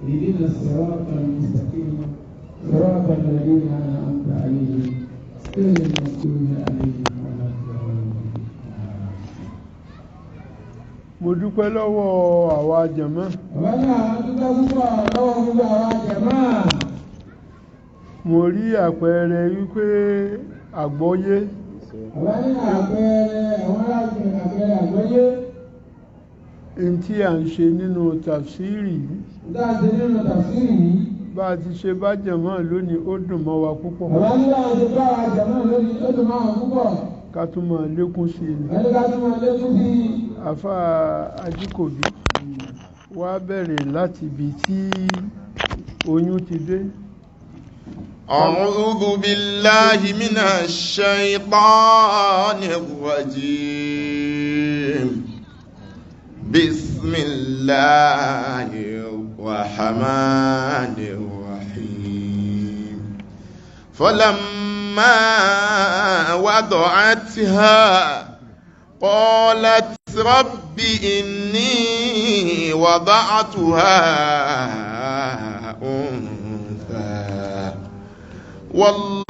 اهدنا الصراط المستقيم صراط الذين أنعمت عليهم غير المغضوب عليهم ولا الضالين. mo dúpẹ́ lọ́wọ́ àwa jàmá. Bàbá náà dúpẹ́ púpọ̀ lọ́wọ́ gbogbo àwa jàmá. mo rí àpẹẹrẹ wípé àgbọ́yé. Bàbá ní àpẹẹrẹ àwọn aláṣẹ àpẹẹrẹ àgbọ́yé. n tí à ń ṣe nínú tàfsírì yìí. Nígbà tí nínú tàfsírì yìí. bá a ti ṣe bá jàmá lónìí ó dùn mọ́ wa púpọ̀. Bàbá ní bá a ṣe bá wa jàmá lónìí ó dùn mọ́ wa púpọ̀. ká tún máa lékún sí i ni. Ẹni ká tún máa lékún sí i. àfa Ajíkòbí wá bẹ̀rẹ̀ láti ibi tí oyún ti dé. أعوذ بالله من الشيطان الرجيم بسم الله الرحمن الرحيم فلما وضعتها قالت رب إني وضعتها أنثى والله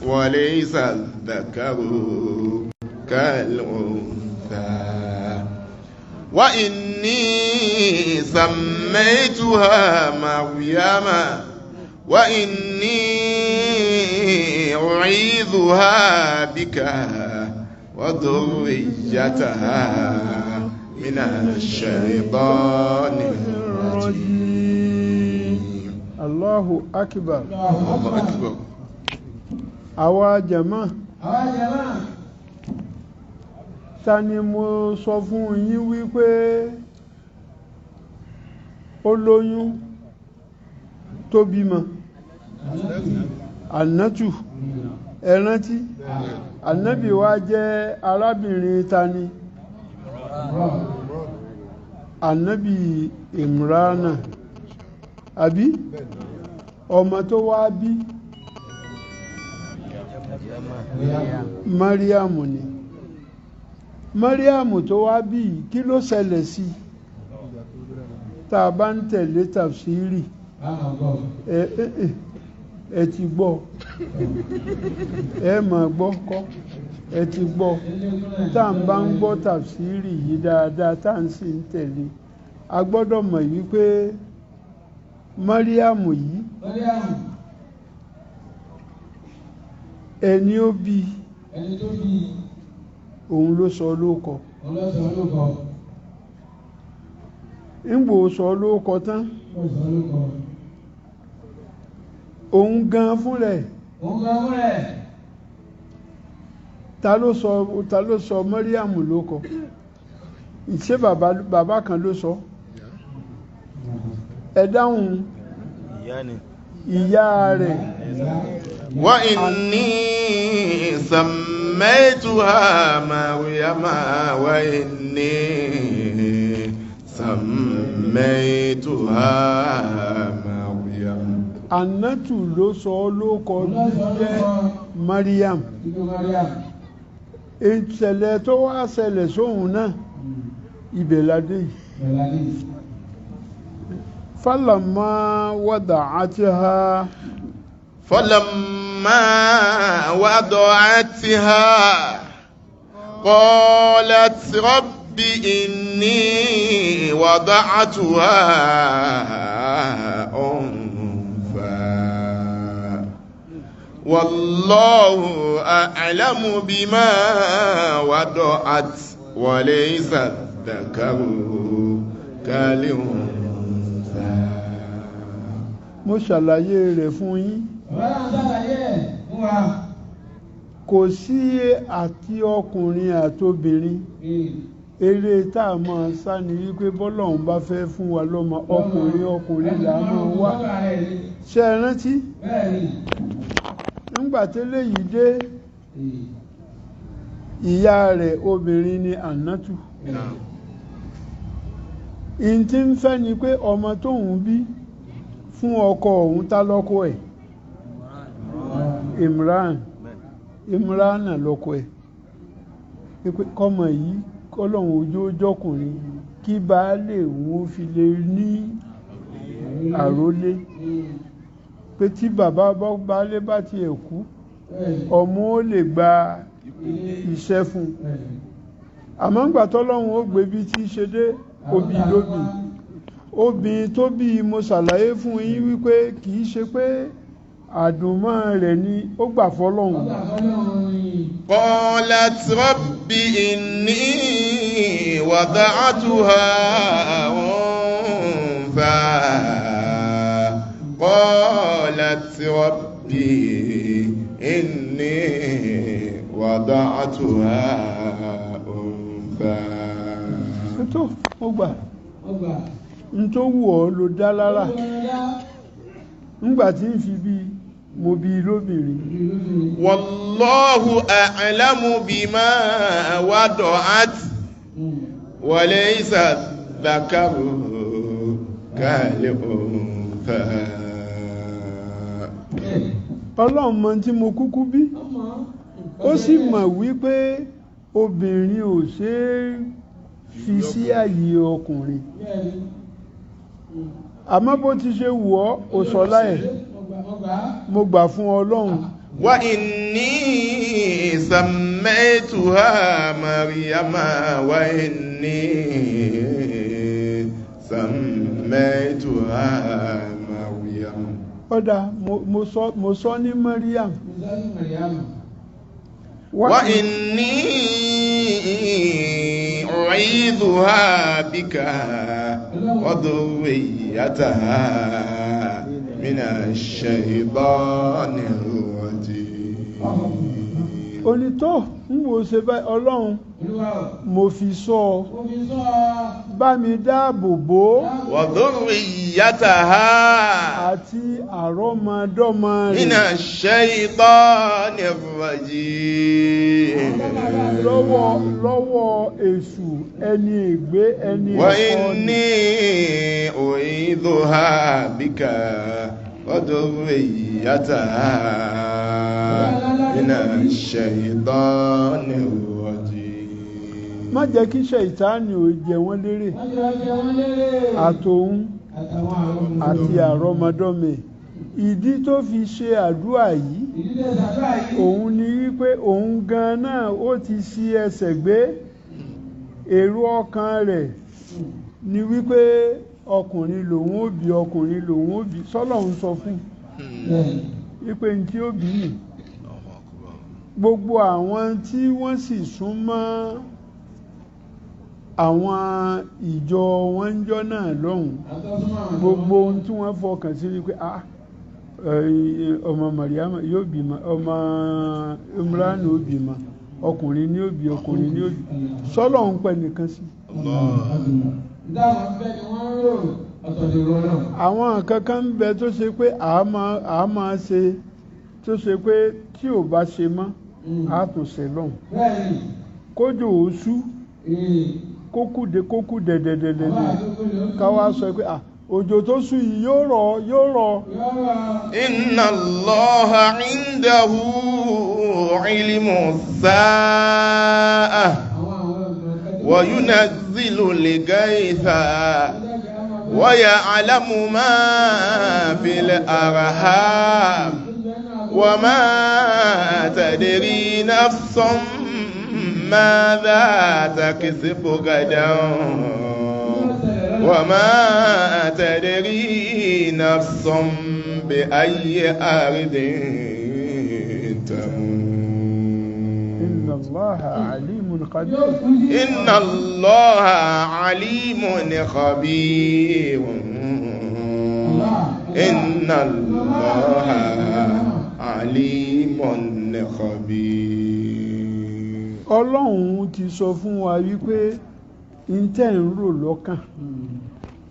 وليس الذكر كالأنثى وإني سميتها مريم وإني أعيذها بك وذريتها من الشيطان الرجيم. الله أكبر. الله أكبر. àwa jàmá. Àwa jàmá. ta ni mo sọ fún yín wípé ó lóyún tó bímọ? Ànátù. Ẹ rántí? Ànábì wa jẹ́ arábìnrin ta ni? Ànábì Imrana. Àbí? Ọmọ tó wá bí? Mariamu ni. Mariamu tó wá bí kí ló ṣẹlẹ̀ sí? Tá a bá ń tẹ̀lé tàfsírì. Ẹ ti gbọ́. Ẹ máa gbọ́ kọ́. Ẹ ti gbọ́. Tá à ń bá ń gbọ́ tàfsírì yìí dáadáa tá à ń sì ń tẹ̀lé. A gbọ́dọ̀ mọ̀ wípé Mariamu yìí ẹni ó bí òun ló sọ lóko. Ńgbò sọ lóko tán òun gan fún rẹ̀ ta ló sọ Mariamu lóko? Ṣé bàbá kan ló sọ? Ẹ dáhùn. Ìyá rẹ̀. wa inni sammaytuha Maryama wa inni sammaytuha Maryam. Ànátù ló sọ lóko jẹ́ Mariam. Ìṣẹ̀lẹ̀ tó wá ṣẹlẹ̀ sóhun náà ibẹ̀ ládé yìí. فلما وضعتها قالت رب إني وضعتها أنثى والله أعلم بما وضعت وليس الذكر كالأنثى. mo ṣàlàyé rẹ̀ fún yín. Kò sí àti ọkùnrin àtobìnrin. Eré tá a máa sá ni wípé bọ́lọ́run bá fẹ́ fún wa lọ́mọ ọkùnrin là máa wá. Ṣé ẹ rántí? Nígbà tẹ́lẹ̀ yìí dé ìyá rẹ̀ obìnrin ni Ànátù. Ìntí ń fẹ́ ni pé ọmọ tóun bí fún ọkọ òun tá lọ́kọ ẹ̀? Imran lọ́kọ ẹ̀. Kọ́mọ yìí kọ́lọ́hun ojú ọjọ́kùnrin kí baálé òun fi lè ní àrólé pé tí bàbá baálé bá tiẹ̀ kú ọmọ ó lè gba iṣẹ́ fún àmọ́ ńgbà tọ́lọ́run ó gbé bí tí ṣe dé obì lóbì obìnrin tó bí mo ṣàlàyé fún yín wípé kì í ṣe pé àdùnmọ́ rẹ̀ ni ó gbà fọ́lọ́run. qalat rabbi inni wada'tuha untha qalat rabbi inni wada'tuha untha. tó ó gbà n tó wù ọ́ ló dá lára ńgbà tí ń fi bí mo bí lóbìnrin. wallahu a'lamu bima wada'at wa laysa dhakaru kal untha. ọlọ́run mọ̀ tí mo kúkú bí ó sì mọ̀ wípé obìnrin ò ṣe é fi sí àyè ọkùnrin àmọ́ bó ti ṣe wù ọ́ ò sọ́lá ẹ̀ mo gbà fún ọlọ́run. wa inni sammaytuha Maryama wa inni sammaytuha Maryama. ọ̀dà mo sọ ní Maryam. wa inni u'idhuha bika wa dhurriyyataha minash shaytanir rajim. onítọ́ ń wo ṣe báyìí ọlọ́run mo fi sọ ọ bá mi dáàbò bò wa dhurriyyataha àti àrọ́mọdọ́mọ rẹ̀ minash shaytanir rajim. lọ́wọ́ èṣù ẹni ègbé ẹni wa ẹ̀kọ́ inni u'idhuha bika wa dhurriyyataha minash shaytanir rajim. má jẹ́ kí ṣẹ̀ìtánì ò jẹ wọ́n lérè àtòun àti àrọ́mọdọ́mọ ìdí tó fi ṣe àdúrà yìí òun ni wípé òun gan náà ó ti ṣí ẹsẹ̀ gbé èrò ọkàn rẹ̀ ni wípé ọkùnrin lòun ó bí ọkùnrin lòun ó bí sọ́lọ́run sọ fún wípé ní tí ó bí nì gbogbo àwọn tí wọ́n sì súnmọ́ àwọn ìjọ wọn ń jọ náà lọ́hùn gbogbo ohun tí wọ́n fọkàn sí wípé ọmọ Mariama yóò bímọ ọmọ Imran ó bímọ ọkùnrin ní ó bí ọkùnrin ní ó bí sọ́lọ̀ ń pẹ́ nìkan sí. àwọn kankan ń bẹ tó ṣe pé a máa ṣe tó ṣe pé tí ò bá ṣe mọ́ a tún ṣe lọ́hùn kójò ó sú kókù dẹ̀dẹ̀dẹ̀dẹ̀ káwá sọ pé òjò tó sú yìí yóò rọ̀. inna Allaha indahu ilmu sa'a wa yunazzilu al-ghaytha wa ya'lamu ma fil arham wa ma tadri nafsun ماذا تكسب غدا وما تدري نفس بأي أرض تموت إن الله عليم خبير إن الله عليم خبير إن الله عليم خبير. Ọlọ́run ti sọ fún wa wípé ntẹ́ ń rò lọ́kàn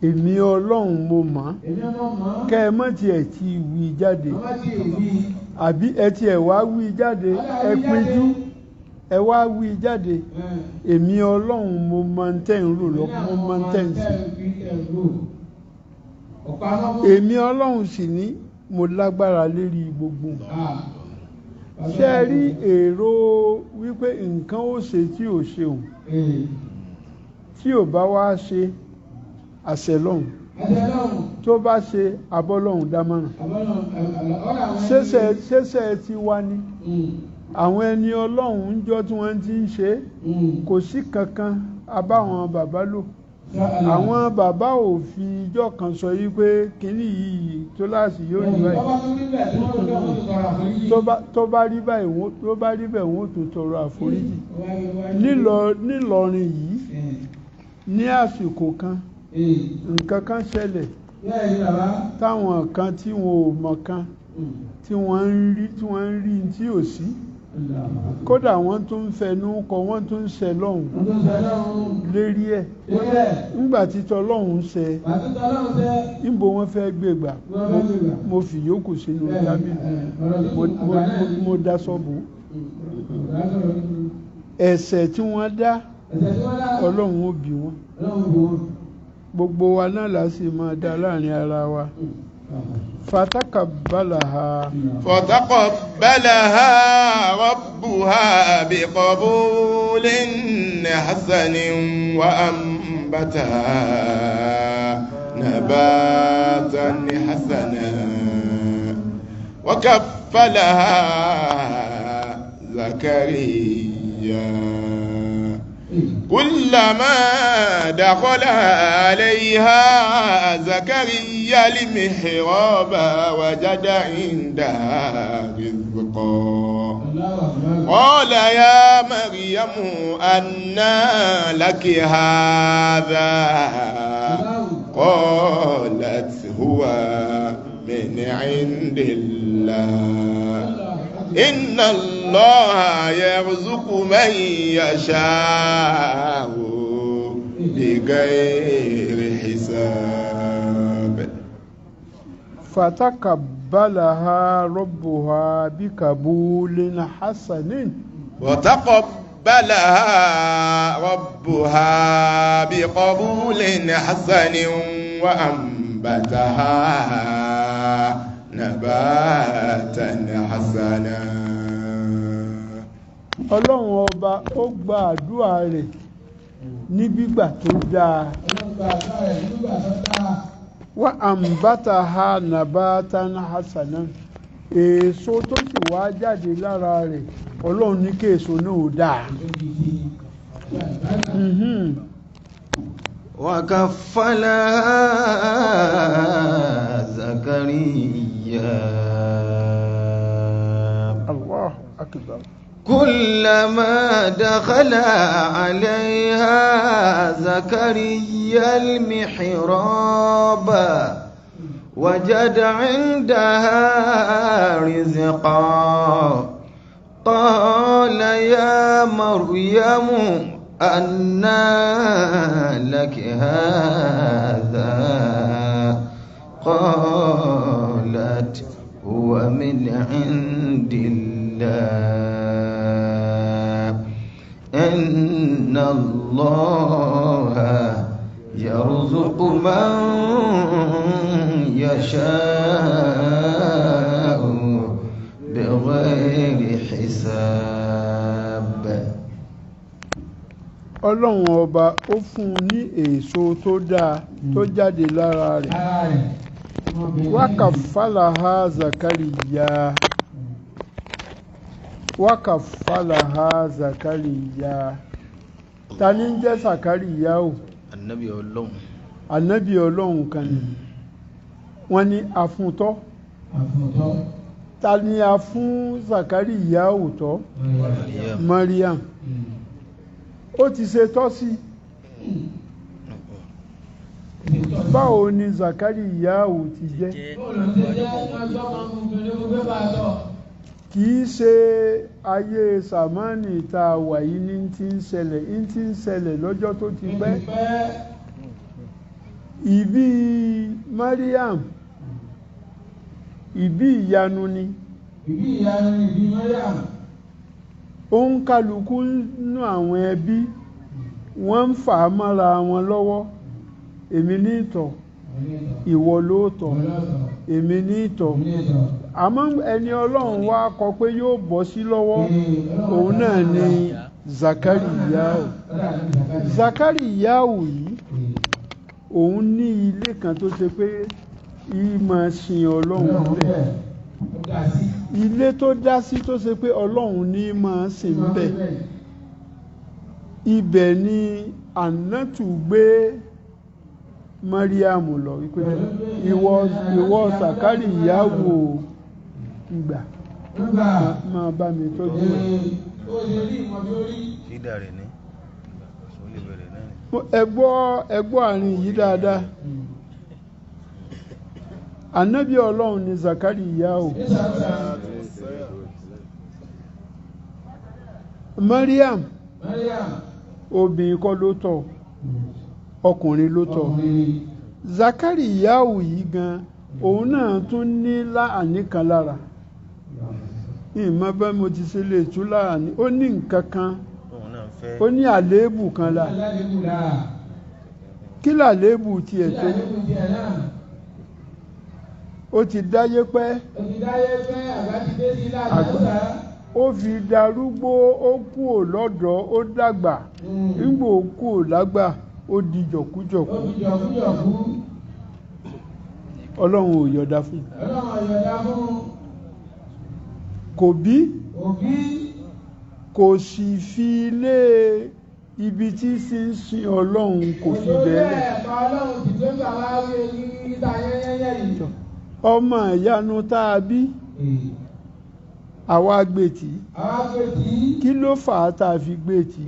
èmi Ọlọ́run mo mọ̀ kẹ́ ẹ mọ̀ tiẹ̀ ti wí jáde àbí ẹ tiẹ̀ wá wí jáde ẹ pinjú ẹ wá wí jáde èmi Ọlọ́run mo mọ̀ ntẹ́ ń rò lọ́kàn mo mọ̀ ntẹ́ ń sìn èmi Ọlọ́run sì ní mo lágbára lérí gbogbo ṣe rí èrò wípé nǹkan ó ṣe tí ò ṣeun tí ò bá wá ṣe àṣẹ lọ́hùn tó bá ṣe abọ́lọ́hun dámọ̀ràn ṣẹ̀ṣẹ̀ ti wá ní àwọn ẹni ọlọ́run ń jọ tí wọ́n ti ń ṣe kò sí kankan abáwọn bàbá lò àwọn bàbá ò fi ijọ́ kan sọ yí pé kínní yìí tó láàsì yóò rí báyìí tó bá rí báyìí wọ́n tó tọrọ àforíjì nílọrin yìí ní àsìkò kan nǹkan kan ṣẹlẹ̀ táwọn kan tí wọn ò mọ̀ kan tí wọ́n ń rí tí ò sí kódà wọ́n tún ń fẹnu kọ wọ́n tún ń ṣe lọ́hùn lérí ẹ̀ nígbà tí tọlọ́hùn ṣe níbo wọ́n fẹ́ gbégbà mo fi yòókù sínú tábìlì mo dá sọ́bù ẹ̀ṣẹ̀ tí wọ́n dá ọlọ́run ó bí wọn gbogbo wa náà la sì máa dá láàrin ara wa. فتقبلها ربها بقبول حسن وأنبتها نباتا حسنا وكفلها زكريا كلما دخل عليها زكريا المحراب وجد عندها رزقا قال يا مريم أنى لك هذا قالت هو من عند الله إن الله يرزق من يشاء بغير حساب فتقبلها ربها بقبول حسن وتقبلها ربها بقبول حسن وأنبتها نباتا حسنا. ọlọ́run ọba ó gba àdúrà rẹ̀ ní gbígbà tó dáa wa ambataha nabatan hasanan èso tó sì wá jáde lára rẹ̀ ọlọ́run ní kí èso náà ó dáa. وكفلها زكريا الله أكبر كلما دخل عليها زكريا المحراب وجد عندها رزقا قال يا مريم أنى لك هذا قالت هو من عند الله إن الله يرزق من يشاء بغير حساب. ọlọ́run ọba ó fún un ní èso tó dáa tó jáde lára rẹ̀ wákàfàlàhà zakariya ta ní ń jẹ́ zakariya o ànábì ọlọ́run kan ni wọ́n ní afúntọ́ ta ni a fún zakariya òtọ́ Mariam ó ti ṣe tọ́ sí báwo ni Zakariyahu ti jẹ́ kìí ṣe ayé sàmánì tá a wà yìí ní ti ń ṣẹlẹ̀ lọ́jọ́ tó ti pẹ́ ìbí Mariam ìbí ìyanu ni Mariam òun kálukú nínú àwọn ẹbí wọ́n ń fà á mọ́ra wọn lọ́wọ́ èmi ní ìtọ̀ ìwọ ló tọ̀ èmi ní ìtọ̀ àmọ́ ẹni ọlọ́run wá kọ pé yóò bọ́ sí lọ́wọ́ òun náà ni Zakariyahu yìí òun ní ilé kan tó ṣe pé ìmọ̀ sin ọlọ́run bẹ́ẹ̀ ilé tó dá sí tó ṣe pé ọlọ́run ní máa sìn bẹ́ẹ̀ ibẹ̀ ni Ànátù gbé Mariam lọ wípé ìwọ Sàkárì ìyàwó ìgbà máa bá mi tọ́jú ẹ̀. ẹgbọ́ àárín yìí dáadáa ànábì ọlọ́run ni Zakari ìyàwó Mariam obìnrin kọ́ ló tọ́ ọkùnrin ló tọ́ Zakari ìyàwó yìí gan òun náà tún ní láàánú kan lára ìmọ̀ bá mo ti ṣe lè tú láàánú ó ní nǹkan kan ó ní àléébù kan la kí làléébù tiẹ̀ tó ó ti dáyé pẹ́ ó fi darúgbó ó kúò lọ́dọ̀ ó dàgbà nígbò kúò lágbà ó di jọ̀kújọ̀kú ọlọ́run ò yọ̀dá fún kò bí kò sì fi ilé ibi tí sí ń sin ọlọ́run kò fi bẹ̀rẹ̀ ọmọ ìyanu tá a bí àwa gbètì kí ló fà á tá a fi gbètì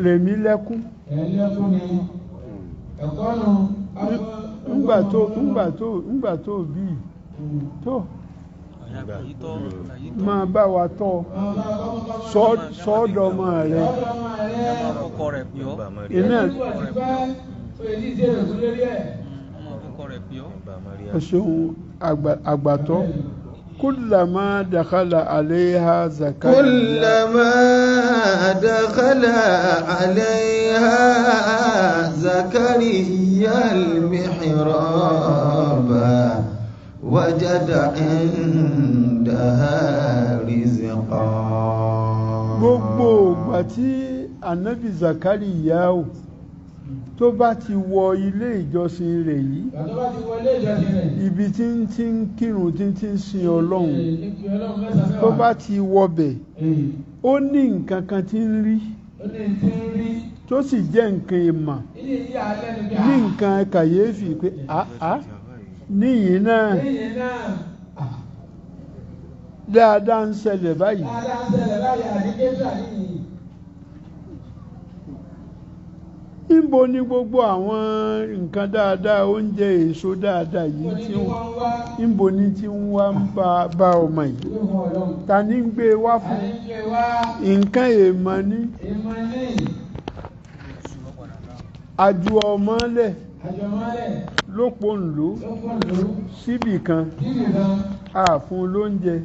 rẹ̀mí lẹ́kún ńgbà tó bí tó máa bá wa tọ́ sọ́dọ̀mọ rẹ̀ iná ẹ̀ṣẹ̀hun àgbàtọ́ كلما دخل عليها زكريا كلما دخل عليها زكريا المحراب وجد عندها رزقا gbogbo ìgbà tí ànábì Zakariya tó bá ti wọ ilé ìjọsìn rẹ̀ yìí ibi tí ń kírun tí ń sin ọlọ́run tó bá ti wọbẹ̀ ó ní nǹkan kan tí ń rí tó sì jẹ́ nǹkan ìmọ̀ ní nǹkan kàyéfì pé àá níyìn náà dáadáa ń ṣẹlẹ̀ báyìí níbo ni gbogbo àwọn nǹkan dáadáa oúnjẹ èso dáadáa yìí tí níbo ni tí ń wá ń bá ọmọ yìí ta ní ń gbé wá fún nǹkan èèmọ̀ ní àjù ọmọlẹ̀ lópo ńlò síbì kan àfún lóúnjẹ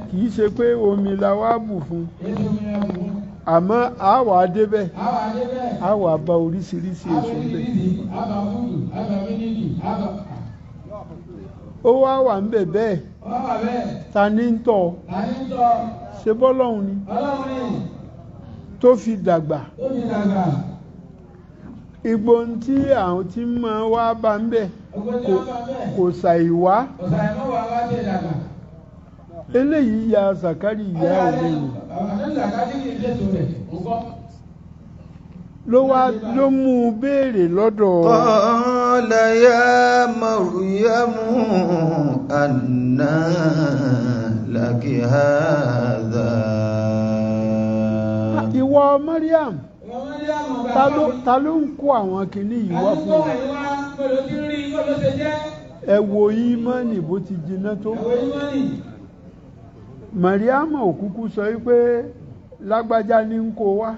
kìí ṣe pé omi la wá bù fún àmọ́ àwà débẹ̀ àwà bá oríṣiríṣi èso bẹ̀ ó wá wà ń bẹ̀ bẹ́ẹ̀ ta ní ń tọ́ ṣe bọ́lọ́hun ni tó fi dàgbà igbó tí àwọn tí máa wá bá ń bẹ̀ kò ṣàìwá eléyìí ya Zakari ìyá òlẹ́yìn ló mú béèrè lọ́dọ̀ qala ya Maryamu anna laki hadha ìwọ Mariam ta ló ń kó àwọn kìíní yìí wá fún ọ ẹ wo ìmánì bó ti jiná tó Mariam òkúkú sọ wípé lágbájá ní ń kó wá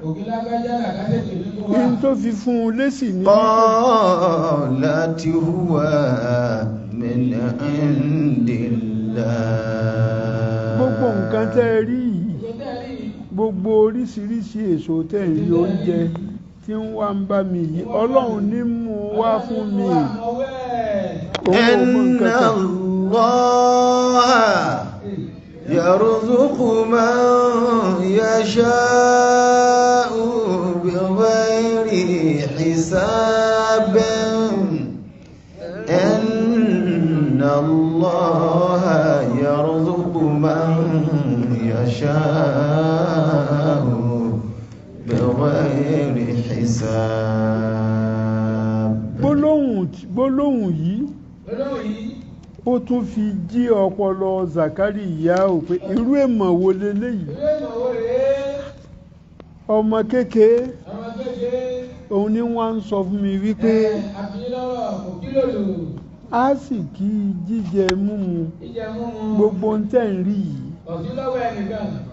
in tó fi fún un lésì ní qalati huwa min indillah gbogbo nǹkan tẹ́ rí yìí gbogbo oríṣiríṣi èso tẹ́ rí oúnjẹ tí ń wá ń bá mi yìí Ọlọ́run ní mú wá fún mi inna Allah يرزق من يشاء بغير حساب إن الله يرزق من يشاء بغير حساب. gbólóhùn yìí ó tún fi jí ọpọlọ Zakariya ò pé irú èmọ̀ wo leléyìí. ọmọ kékeré òun ni wọ́n ń sọ fún mi wípé a sì kí jíjẹ múmu gbogbo ń tẹ̀ ń rí yìí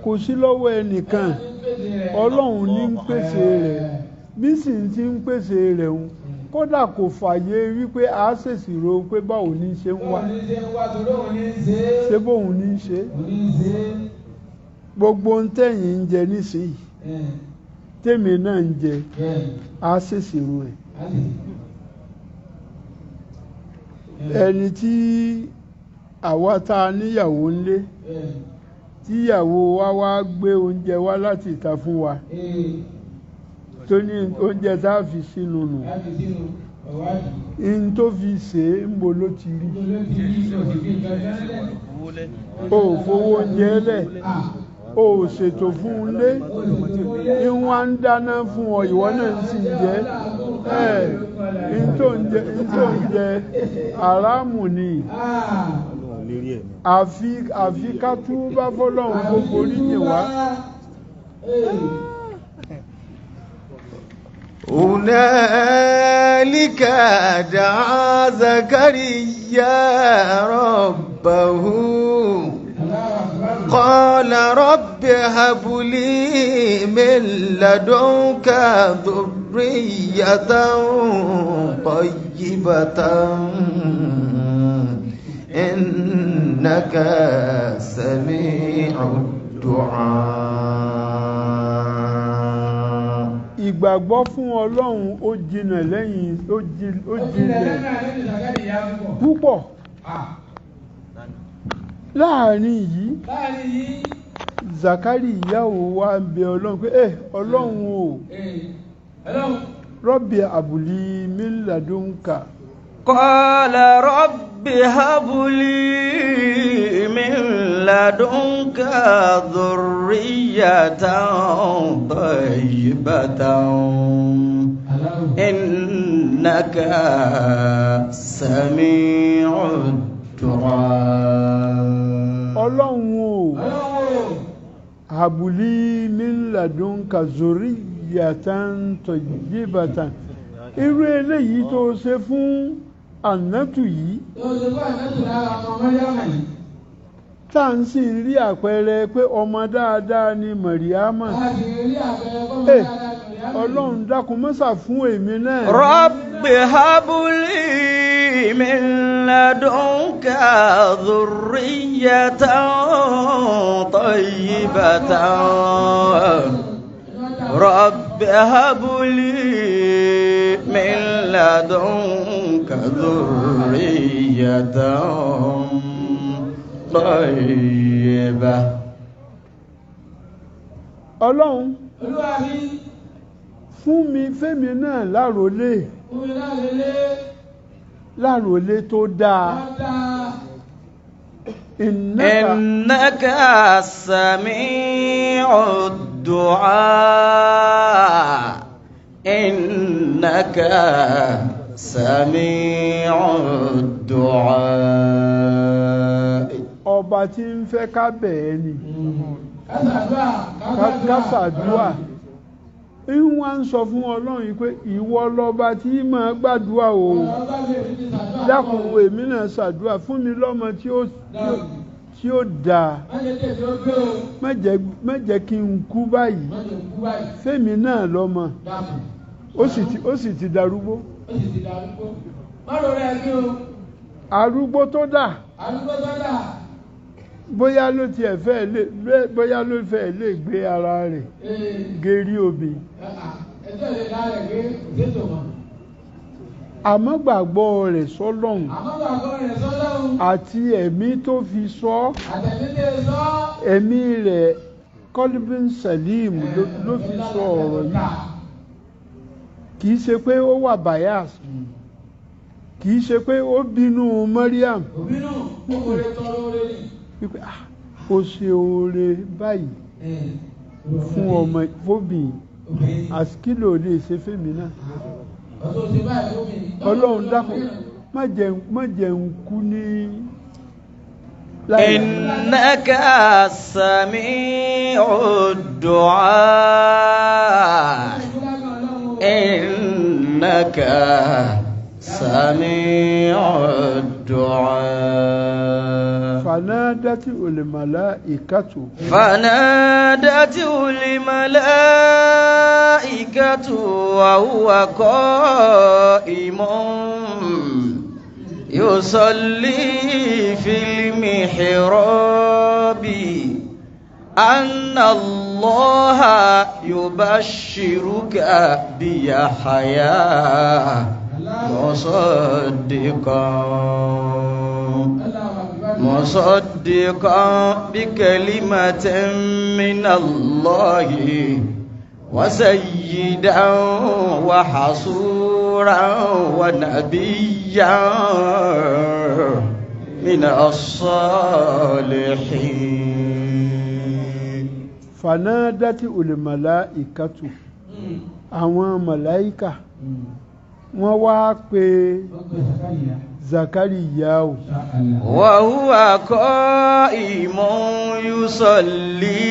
kò sí lọ́wọ́ ẹnìkan Ọlọ́run ní ń pèsè rẹ̀ bí sì ti ń pèsè rẹ̀ ń kódà kò fàyè wípé a ṣèṣì ro pé báwo ní ṣe ń wá ṣé bóun ní ṣe gbogbo ń tẹ̀yìn ń jẹ nísìnyí tèmi náà ń jẹ a ṣèṣì ro ẹ̀ ẹni tí àwa tá a níyàwó ńlé tíyàwó wa wá gbé oúnjẹ wá láti ìta fún wa tó ní oúnjẹ tá a fi sínú nù in tó fi ṣe é ń bo ló ti rí o fowó oúnjẹ lẹ̀ o ṣètò fún un lé ìwọ̀n ń dáná fún ọ ìwọ náà sì ń jẹ in tó ń jẹ àrámù ni àfi ká tún bá fọ́lọ́run kó forí jìn wá. هنالك دعا زكريا ربه قال رب هب لي من لدنك ذرية طيبة إنك سميع الدعاء. ìgbàgbọ́ fún Ọlọ́run ó jinlẹ̀ lẹ́yìn ó jinlẹ̀ púpọ̀ láàrin yìí Zakariya ò wá ń bẹ Ọlọ́run pé Ọlọ́run o Rabbi abuli min ladunka. قال رب هب لي من لدنك ذرية طيبة إنك سميع الدعاء. Ọlọ́run o habuli min ladunka zurriyatan tayyibatan irú eléyìí tó ṣe fún ànátù yìí tá ń sì rí àpẹẹrẹ pé ọmọ dáadáa ni Màríámà Ọlọ́run dákun mọ́sà fún èmi náà. Rabbi habuli min ladunka dhurriyatan tayyibatan Rabbi habuli min ladunka dhurriyatan tayyibah. Ọlọ́run fún mi fẹ́mi náà láròlé tó dáa. Innaka sami'ud du'a. Innaka sami'ud du'a. Ọba tí ń fẹ́ ká bẹ̀ẹ́ ni ká ṣàdúà ìwọ́n ń sọ fún Ọlọ́run yìí pé ìwọ lọ́ba tí máa gbàdúà o dákun èmi náà ṣàdúà fún mi lọ́mọ tí ó dáa má jẹ́ kí n kú báyìí fẹ́mi náà lọ́mọ ó sì ti darúgbó arúgbó tó dà bóyá ló fẹ́ lè gbé ara rẹ̀ gérí obì àmọ́ gbàgbọ́ rẹ̀ sọ́lọ́hun àti ẹ̀mí tó fi sọ ẹ̀mí rẹ̀ Qalbin Salim ló fi sọ ọ̀rọ̀ yìí kìí ṣe pé ó wà bias kì í ṣe pé ó bínú Mariam òbínú kókòrè tọrọ oore ni. wípé ó ṣe oore báyìí fún ọmọ fóbìnrin àsìkílò lè ṣe fèmí náà. ọ̀sọ̀ ṣe báyìí fóbìnrin. Ọlọ́run dákun má jẹ́ ń kú ní. إنك سميع الدعاء إنك سميع الدعاء فنادته الملائكة وهو قائم يصلي في المحراب أن الله يبشرك بيحيى مصدقا بكلمة من الله وسيدا وحصورا ونبيا من الصالحين. فنادته الملائكة àwọn màláíkà wọ́n wá pè Zakariya o. wa huwa qa'imun yusalli.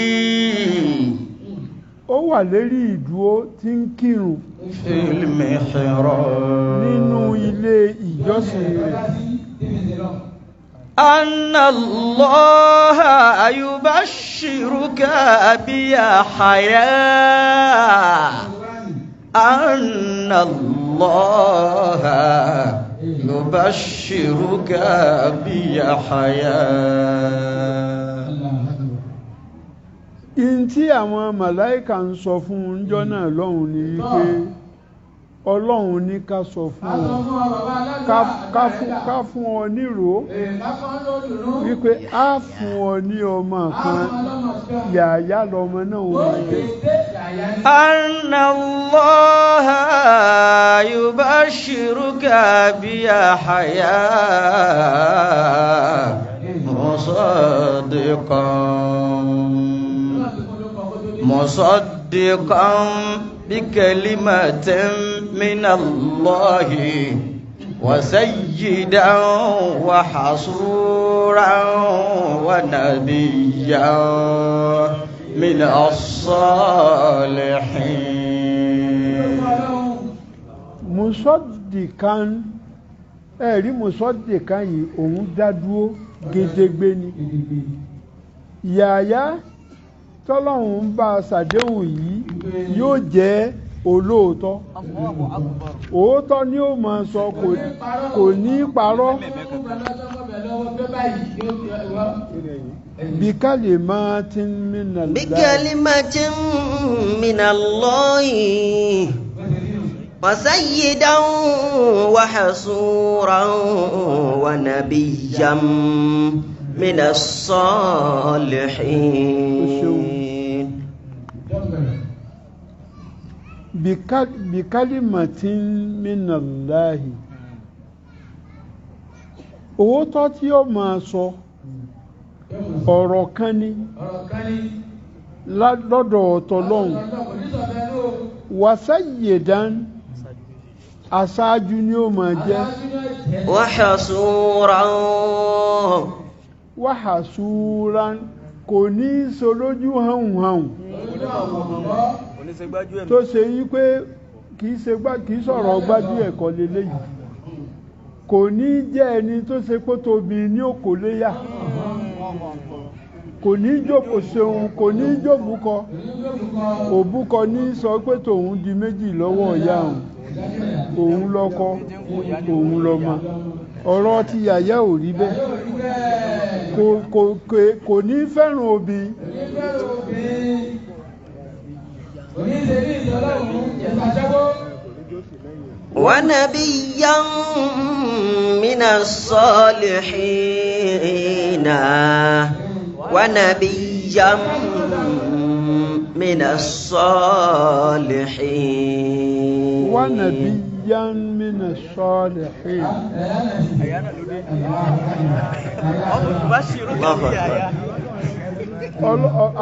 ó wà lérí ìdúró tí ń kírun. fil mihrab. nínú ilé ìjọsìn rẹ̀. anna Allaha yubashshiruka biyahya. anna Allaha yubashshiruka biyahya. in tí àwọn màláíkà ń sọ fún ọjọ́ náà lọ́hùn ni wípé Ọlọ́run ní ká sọ fún ọ ká fún ọ nírò wípé á fún ọ ní ọmọ kan Yàyà lọmọ náà ó máa jẹ́. anna Allaha yubashshiruka biyahya مصدقا بكلمة من الله وسيدا وحصورا ونبيا من الصالحين. مصدقا ẹ̀rí mùsọ́dìkan yìí òun dá dúró gédégbé ni. Yàyà tọ́lọ́hun ń bá ṣàdéhùn yìí yóò jẹ́ olóòótọ́. Òótọ́ ni ó máa sọ kò ní parọ́. Bikalimatin minallahi. Bikalimatin minallahi. وسيدا وحصورا ونبيا من الصالحين. بكلمة من الله òótọ́ tí ó máa sọ ọ̀rọ̀ kan ní lọ́dọ̀ Ọlọ́hun wasayyidan aṣáájú ni ó máa jẹ́. wàhásúrán kò ní solójú hàn tó ṣe yí pé kìí sọ̀rọ̀ gbájú ẹ̀kọ́ lélẹ́yìí kò ní jẹ́ ẹni tó ṣe pé tóbi ní òkò léyà kò ní jókòó ṣeun kò ní jóbùkọ òbúkọ ní sọ pé tòun di méjì lọ́wọ́ ìyá òun lọ́kọ òun lọ́mọ ọ̀rọ̀ ti Yàyà ò rí bẹ́ẹ̀ kò ní fẹ́ràn obìnrin. ونبيا من الصالحين ونبيا من الصالحين. ونبيا nabiyyan mina salihin.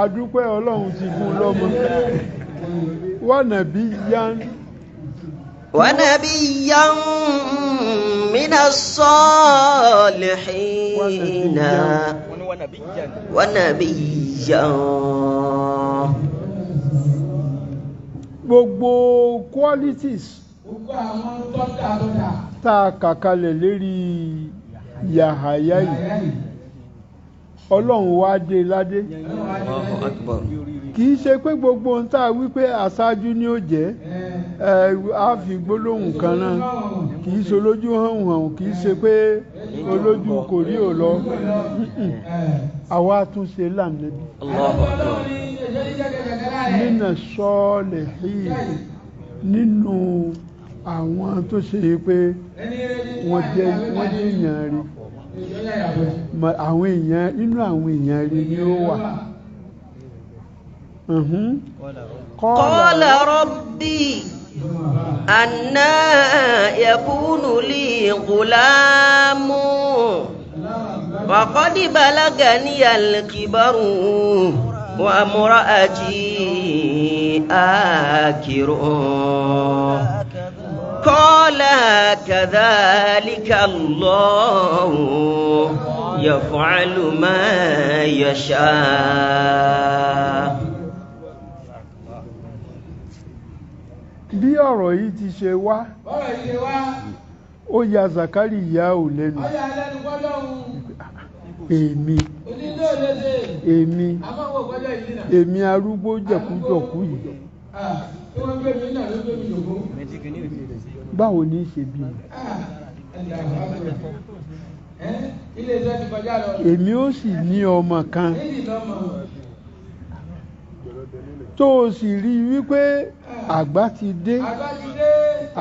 Adúpẹ́ Ọlọ́run ti fún lọ́mọ. Wa nabiyyan ونبيا من الصالحين ونبيا. gbogbo qualities tá a kà kalẹ̀ lérí Yahaya yìí Ọlọ́run wá dé ládé. Kì í ṣe pé gbogbo ohun tá a wí pé aṣáájú ni ó jẹ́ a fi gbólóhùn kan náà, kì í ṣe olójú hàn kì í ṣe pé olójú kò rí ò lọ. Àwa tún ṣe lànàbí nínú sọ́ọ̀lẹ̀ yìí, nínú àwọn tó ṣe pé wọ́n jẹ́ èèyàn rí, àwọn èèyàn nínú àwọn èèyàn rí ni ó wà. قال ربي أنى يكون لي غلام وقد بلغني الكبر وامرأتي آكر قال كذلك الله يفعل ما يشاء. Bí ọ̀rọ̀ yìí ti ṣe wá, ó ya Zakariya ò lẹ́nu. Èmi arúgbó jẹ̀kújọ̀kú yìí. Báwo ní ṣe bí? Èmi ó sì ní ọmọ kan tó o sì rí wípé àgbà ti dé,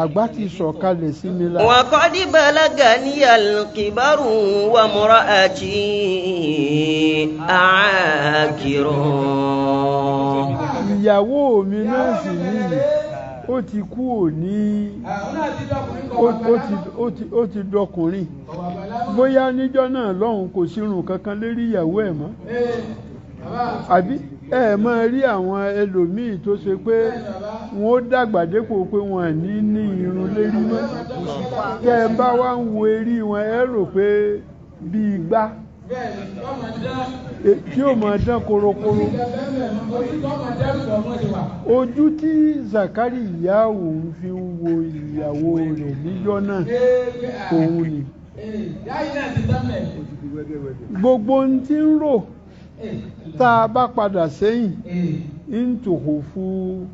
àgbà ti sọ̀kalẹ̀ sí mi lára. وقد بلغني الكبر وامرأتي عاقر. Ìyàwó mi náà sì níyì, ó ti kú òní, ó ti dọkùnrin. Bóyá níjọ́ náà lọ́hùn kò sírun kankan lérí ìyàwó ẹ̀ mọ́. Àbí ẹ máa rí àwọn ẹlòmíì tó ṣe pé wọn ó dàgbà dépò pé wọn ní irun lérí mọ́. Tẹ́ ẹ bá wá ń wo eré wọn ẹ rò pé bí igbá tí ó máa dán korokoro. Ojú tí Zakariya òun fi ń wo ìyàwó rẹ̀ níjọ́ náà òun ni. Gbogbo ohun tí ń rò tá a bá padà sẹ́yìn ń tòkò fún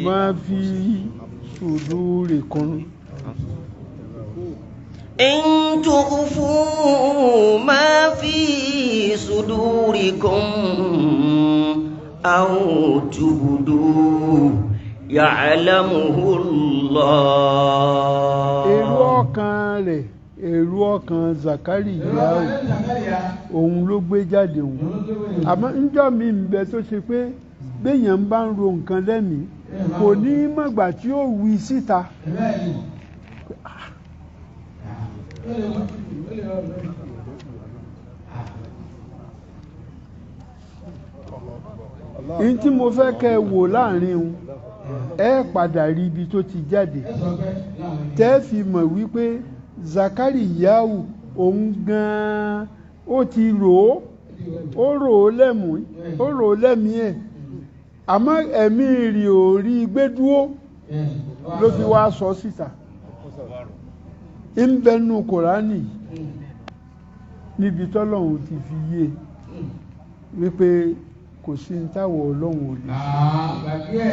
máa fi sudurikum. إن تخفوا ما في صدوركم أو تبدوه يعلمه الله. èrò ọkàn Zakariya òun ló gbé jáde òun. Àmọ́ níjọ́ mi ń bẹ tó ṣe pé béèyàn bá ń ro nǹkan lẹ́mìí kò ní mọ̀gbà tí ó wí síta. Ní tí mo fẹ́ kẹ́ wò láàrin un ẹ padà rí ibi tó ti jáde tẹ́ fi mọ̀ wípé Zakariya òun gan-an ó ti rò ó lẹ́mìí ẹ̀ àmọ́ ẹ̀mí rí ò rí gbé dúró ló fi wá sọ síta. ń bẹnu Kùránì níbi tọ́lọ́run ti fi yé wípé kò sí ń táwọ̀ Ọlọ́run ò lè ṣe.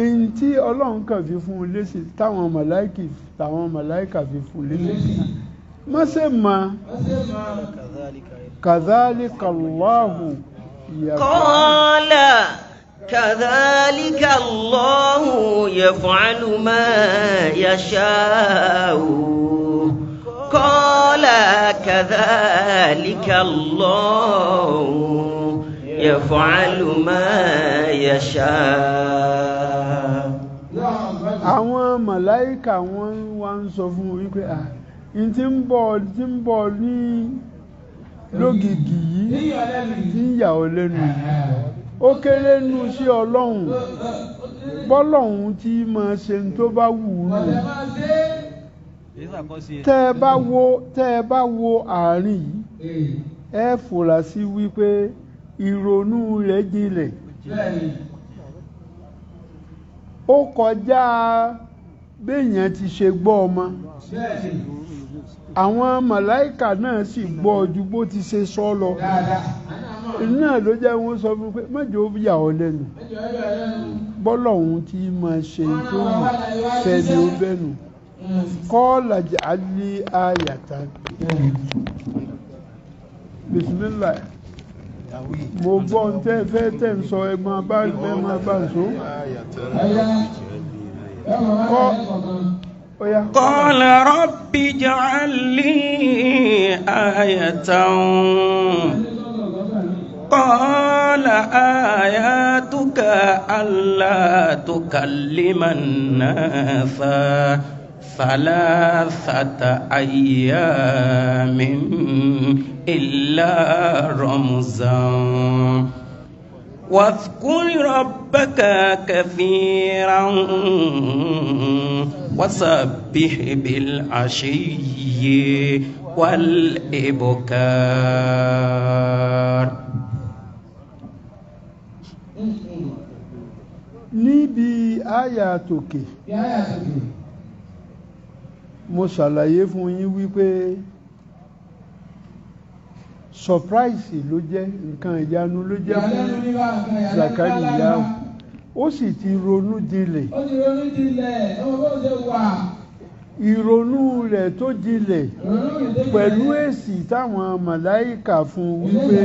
èyí tí Ọlọ́run kàn fi fún un lésì táwọn màláìkà fi fún un lésì má ṣe mọ̀ kadhalika Allahu qala كذلك الله يفعل ما يشاء قال كذلك الله يفعل ما يشاء. àwọn màláíkà wọ́n wá ń sọ fún wípé n tí ń bọ̀ ní lógìgì yìí tí ń yà ọ́ lẹ́nu ó kéré nù sí ọlọ́run bọ́lọ́run tí máa ṣe ń tó bá wù ú nù tẹ́ ẹ bá wo àárín yìí ẹ fura sí wípé ìrònú rẹ̀ jinlẹ̀ ó kọjá béèyàn ti ṣe gbọ́ ọmọ àwọn màláìkà náà sì gbọ́ ju bó ti ṣe sọ lọ náà ló jẹ́ wọ́n sọ fún pé mẹ́jọ ó yà ọ́ lẹ́nu bọ́lọ́hún tí máa ṣe tó wù fẹ́ni ó bẹ́nu kọ́ọ̀lá ja'alni ayatan bisimilá mo gbọ́ ń tẹ́ fẹ́ tẹ̀ ń sọ ẹgbọ́n bá ń so. قال رب اجعل لي آية قال آياتك ألا تكلم الناس ثلاثة أيام إلا رمزا واذكر ربك كثيرا وسبح بالعشي والإبكار. níbi àyà tòkè mo ṣàlàyé fún yín wípé surprise ló jẹ́ nǹkan ìyanu ló jẹ́ fún Zakariya ó sì ti ronú jinlẹ̀ ìrònú rẹ̀ tó jinlẹ̀ pẹ̀lú èsì táwọn màláìkà fún wípé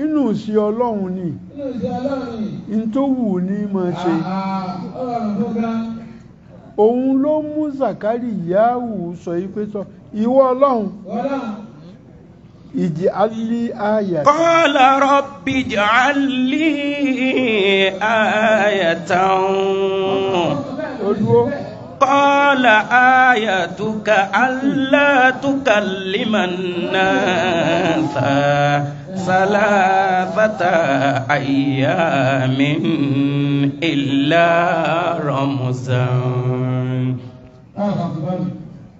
inú sí ọlọ́run ni in tó wù ní máa ṣe òun ló mú Zakariya sọ wípé sọ ìwọ ọlọ́run اجعل لي آية قال رب اجعل لي آية قال آيتك ألا تكلم الناس ثلاثة أيام إلا رمزا.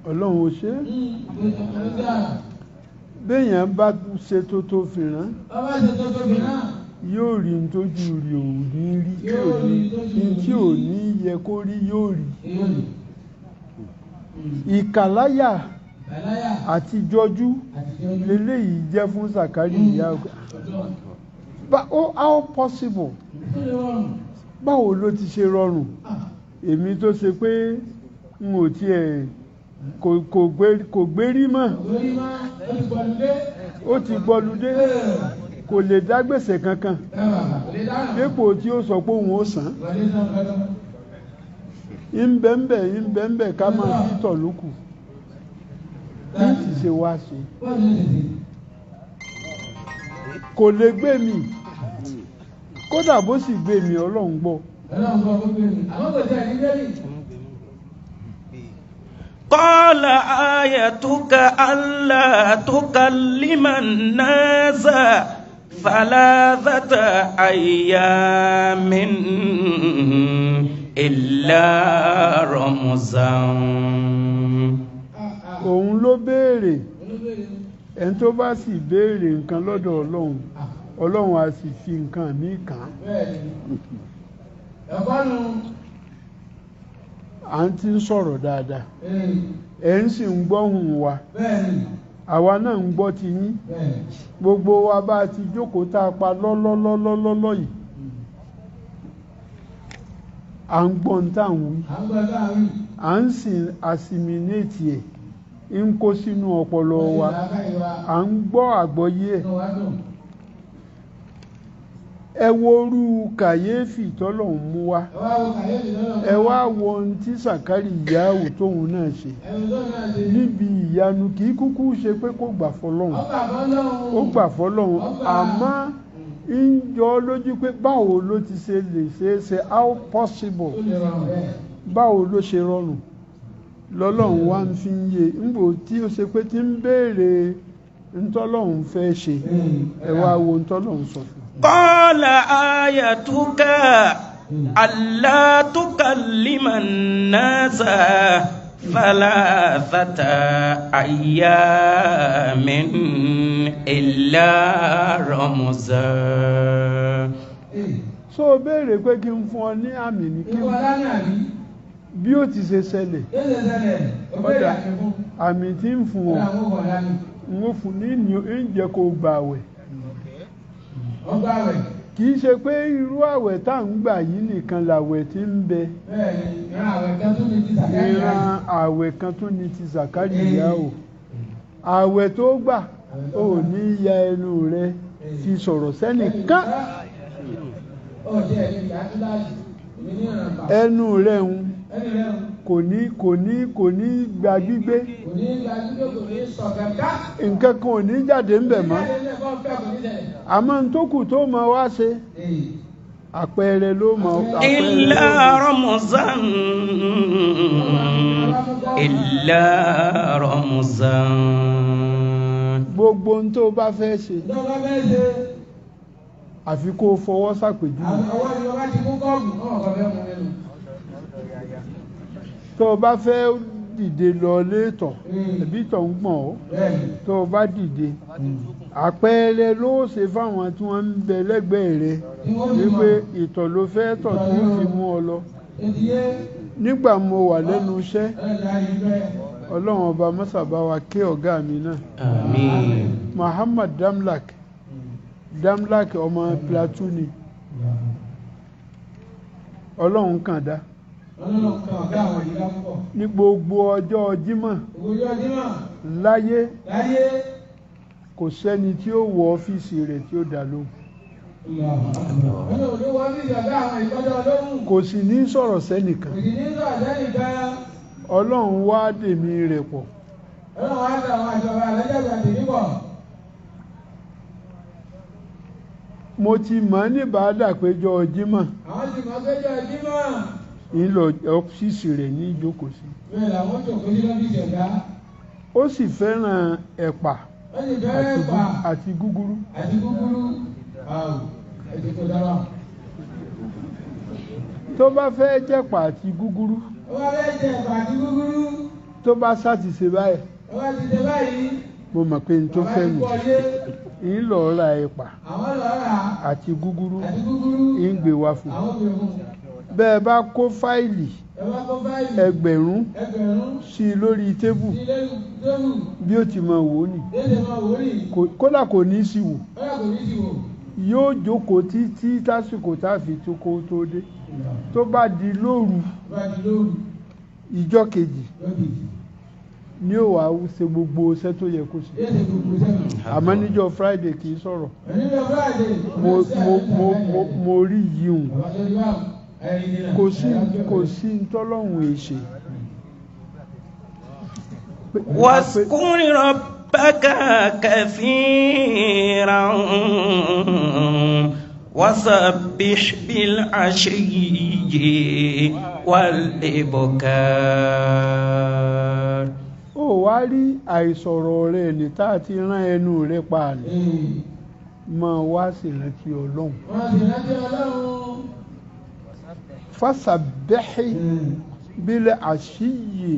ọlọ́run ó ṣe béèyàn bá ṣe tó fìràn yóò rí n tójú rí ò ní rí tí ò ní yẹ kó rí yóò rí ìkàláyà àti jọjú leléyìí jẹ́ fún Zakariya how possible báwo ló ti ṣe rọrùn èmi tó ṣe pé n ò tiẹ̀ kò gbérí mọ́ ó ti gbọludé kò lè dá gbèsè kankan dépò tí ó sọ pé òun ó san ìbẹ̀ǹbẹ̀ ká máa fi tọ̀ lókù ní ti ṣe wá ṣe kò lè gbé mi kódà bó sì gbé mi ọlọ́run gbọ́. قال آيتك ألا تكلم الناس ثلاثة أيام إلا رمزا. òun ló béèrè ẹni tó bá sì béèrè nǹkan lọ́dọ̀ ọlọ́run ọlọ́run á sì fi nǹkan míì kàn án. à ń ti ń sọ̀rọ̀ dáadáa ẹ̀ ń sì ń gbọ́hùn wa àwa náà ń gbọ́ ti yín gbogbo wa bá ti jókòó tá a pa lọ́lọ́lọ́lọ́lọ́ yìí à ń gbọ́ ń tà ń wí à ń sì assimilate ẹ̀ ń kó sínú ọpọlọ wa à ń gbọ́ àgbọ́yé ẹ̀ ẹ wo orú kàyéfì tọ́lọ́hun mú wá ẹ wá wo ohun tí Zakariya tóun náà ṣe níbi ìyanu kì í kúkú ṣe pé kó gbà fọlọ́hun ó gbà fọlọ́hun àmọ́ ń jọ lójú pé báwo ló ti ṣe lè ṣe é ṣe how possible báwo ló ṣe rọrùn lọ́lọ́run wá ń fi ń yé ńgbò tí ó ṣe pé tí ń béèrè ntọ́lọ́run fẹ́ ṣe ẹ wá wo ntọ́lọ́run sọ fún. qala ayatuka alla tukallima an-nasa thalathata ayyamin illa ramza. so béèrè pé kí n fún ọ ní àmì ní kí bí ó ti ṣe ṣẹlẹ̀ ọ̀dà àmì tí ń fún ọ n ó fún ní ìjẹ́ kó gbààwẹ̀ kì í ṣe pé irú àwẹ̀ tá à ń gbà yìí nìkan làwẹ̀ tí ń bẹ ìran àwẹ̀ kan tó ní ti Zakariya o àwẹ̀ tó gbà ò ní ya ẹnu rẹ fi sọ̀rọ̀ sẹ́nìkan ẹnu rẹ̀ ń kò ní gba gbígbé nǹkan kan ò ní jáde ń bẹ̀ mọ́ àmọ́ n tó kù tó mọ wá ṣe àpẹẹrẹ ló mọ illa ramzan illa ramzan. gbogbo n tó bá fẹ́ ṣe àfi kó fọwọ́ sàpèjú tó o bá fẹ́ dìde lọ létọ̀ ẹ̀bí tọ̀ ń gbọ̀n ọ́ tó o bá dìde àpẹẹrẹ ló ṣe fáwọn tí wọ́n ń bẹ lẹ́gbẹ̀ẹ́ rẹ wípé ìtọ̀ ló fẹ́ tọ̀ tí ó fi mú ọ lọ. nígbà mo wà lẹ́nu iṣẹ́ ọlọ́run ọba mọ́sàbá wa ké ọ̀gá mi náà Muhammad Damlak ọmọ Plateau ni ọlọ́run kàn dá ní gbogbo ọjọ́ Jímọ̀ láyé kò sẹ́ni tí ó wọ ọ́fíìsì rẹ̀ tí ó dá lóhùn kò sì ní sọ̀rọ̀ sẹ́nìkan ọlọ́run wá dèmí rẹ̀ pọ̀ mo ti mọ̀ ní bàádà péjọ Jímọ̀ ìlọ ọ́fíìsì rẹ̀ ní ìjókòó sí ó sì fẹ́ràn ẹ̀pà àti gúgúrú tó bá fẹ́ jẹ̀pà àti gúgúrú tó bá sáti ṣe báyìí mo mọ̀ pé n tó fẹ́ nù ń lọ ra ẹ̀pà àti gúgúrú ń gbé wá fún bẹ́ẹ̀ bá kó fáìlì ẹgbẹ̀rún sí lórí tébù bí ó ti máa wò ní kódà kò ní sí wò yóò jókòó títí tásìkò táfi tó kó tó dé tó bá di lóru ìjọ́ kejì ní ó wà ṣe gbogbo iṣẹ́ tó yẹ kó ṣe àmọ́ níjọ́ Friday kì í sọ̀rọ̀ mo rí yíhun kò sí ntọ́lọ́hun èṣe. واذكر ربك كثيرا وسبح بالعشي والإبكار. ó wá rí àìsọ̀rọ̀ rẹ̀ ní tá a ti rán ẹnu rẹ̀ pa ni máa wá sí ìrántí Ọlọ́run. fasabbih bil ashiyyi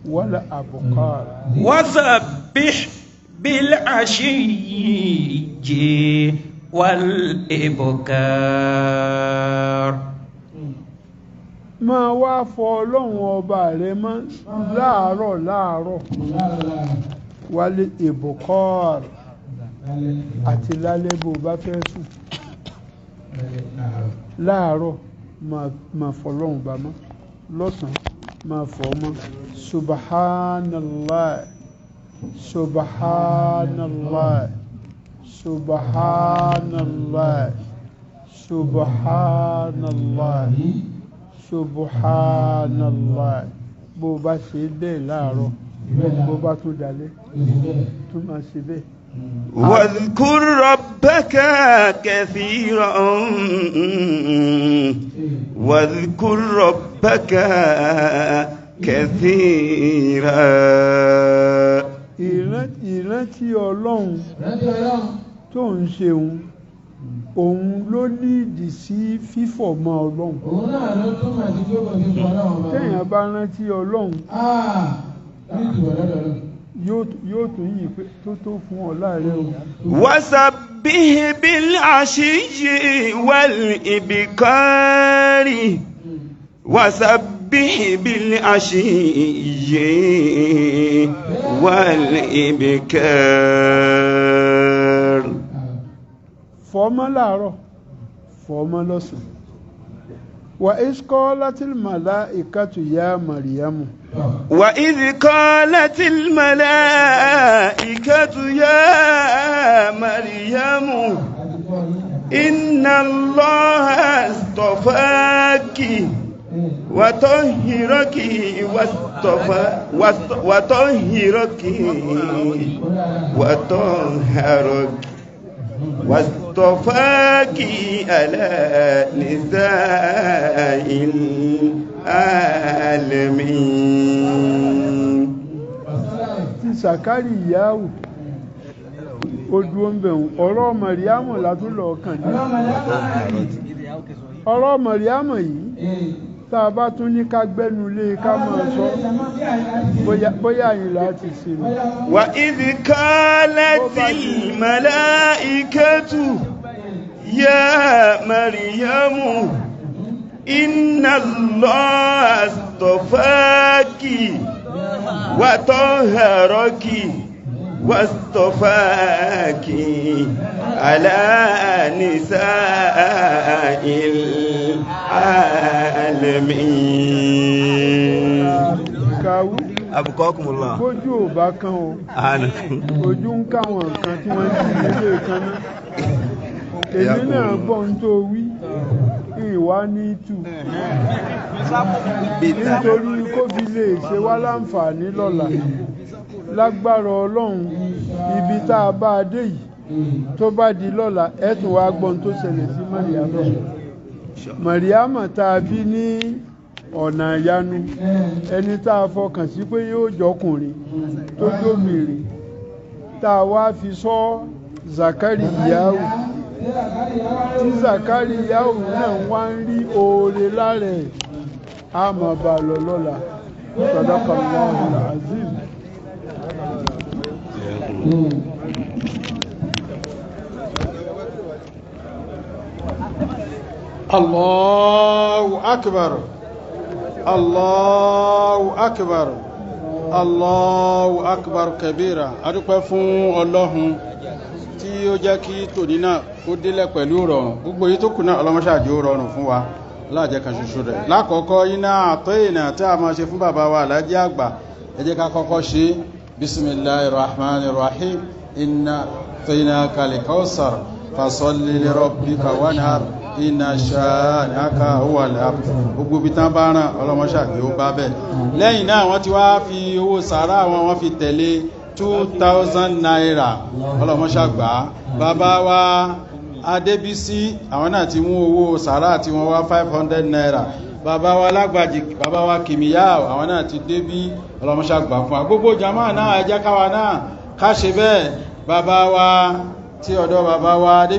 wal abkar. وسبح بالعشي والإبكار. máa wá fọ Ọlọ́run ọba rẹ mọ́ láàárọ̀ wálé ìbùkọ́r àti lálẹ́ bó bá fẹ́ sùn láàárọ̀ máa fọ Ọlọ́run bá mọ́ lọ́sàn-án máa fọ mọ́ subhanallah subhanallah subhanallah subhanallah subhanallah bó bá ṣe bẹ́ẹ̀ láàárọ̀ bó bá tún dalẹ́ tún máa ṣe bẹ́ẹ̀. واذكر ربك كثيرا واذكر ربك ربك كثيرا ìrántí ọlọ́run tó ń ṣeun òun ló nídìí sí fífọ̀ mọ́ ọlọ́run. òun náà ló túmọ̀ sí pé kò ní fọ́ ọlọ́run bá. téèyàn bá rántí ọlọ́run yóò tún yí pé tó fún ọ láàrẹ o. وسبح بالعشي والإبكار وسبح بالعشي والإبكار. fọ́mọ́ láàárọ̀ fọ́mọ́ lọ́sàn. وإذ قالت الملائكة يا مريم وإذ قالت الملائكة يا مريم إن الله اصطفاك وطهرك واصطفاك على نساء العالمين. ti sàkárì ìyáwó ojú ọ̀nbẹ̀hùn ọ̀rọ̀ mọ̀ríámù látúlọ̀ ọkàn ní ọ̀rọ̀ mọ̀ríámù yìí tá a bá tún ní ká gbẹ́nu lé ká máa sọ bóyá yìí láti sinmi. وإذ قالت الملائكة يا مريم إن الله اصطفاك وطهرك واصطفاك على نساء العالمين. kàwú أبقاكم الله. bójú ò bá kán o ojú ń káwọn nǹkan tí wọ́n ti ilé kan náà èmi náà gbọ́ ń tó wí ìwà ní tù nítorí kóbi lè ṣe wá láǹfààní lọ́la lágbára ọlọ́run ibi tá a bá a dé yìí tó bá di lọ́la ẹ̀tún wá gbọ́n tó ṣẹlẹ̀ sí Màríámà tá a bí ní ọ̀nà ìyanu ẹni tá a fọkàn sí pé yóò jọkùnrin tó jóbìnrin tá a wá fi sọ Zakariyahu tí Zakariyahu náà wá ń rí oore lára ẹ̀ á máa bá a lọ lọ́la Sadaqallahul Azim. Allahu akbar, Allahu akbar, Allahu akbar kabira. A dúpẹ́ fún Ọlọ́run tí ó jẹ́ kí tòní náà ó délẹ̀ pẹ̀lú rọrùn. Gbogbo yìí tó kù náà ọlọ́mọṣáàjú ó rọrùn fún wa láàjẹ́ kan ṣoṣo rẹ̀. Lákọ̀ọ́kọ́ iná àtọ́ ìnà tí a máa ṣe fún bàbá wa Alhaji àgbà, ẹ jẹ́ ká kọ́kọ́ ṣe bismillahirrahmanirrahim. Inna a'tainaka al-kawthar fasalli li rabbika wanhar inna shani'aka huwal abtar. Gbogbo bí tán bá rán ọlọ́mọṣàgbé ó bá bẹ̀. Lẹ́yìn náà wọ́n ti wá fi owó sàárà wọ́n fi tẹ̀lé 2,000 naira ọlọ́mọṣàgbá. Bàbá wa Adébísí àwọn náà ti mú owó sàárà tí wọ́n wá 500 naira. Bàbá wa Lágbàjì, bàbá wa Kìmíyà àwọn náà ti débí ọlọ́mọṣàgbá fún wa. Gbogbo jàmáà náà ẹ jẹ́ káwa náà ká ṣe bẹ́ẹ̀. Bàbá wa tí ọ̀dọ̀ bàbá wa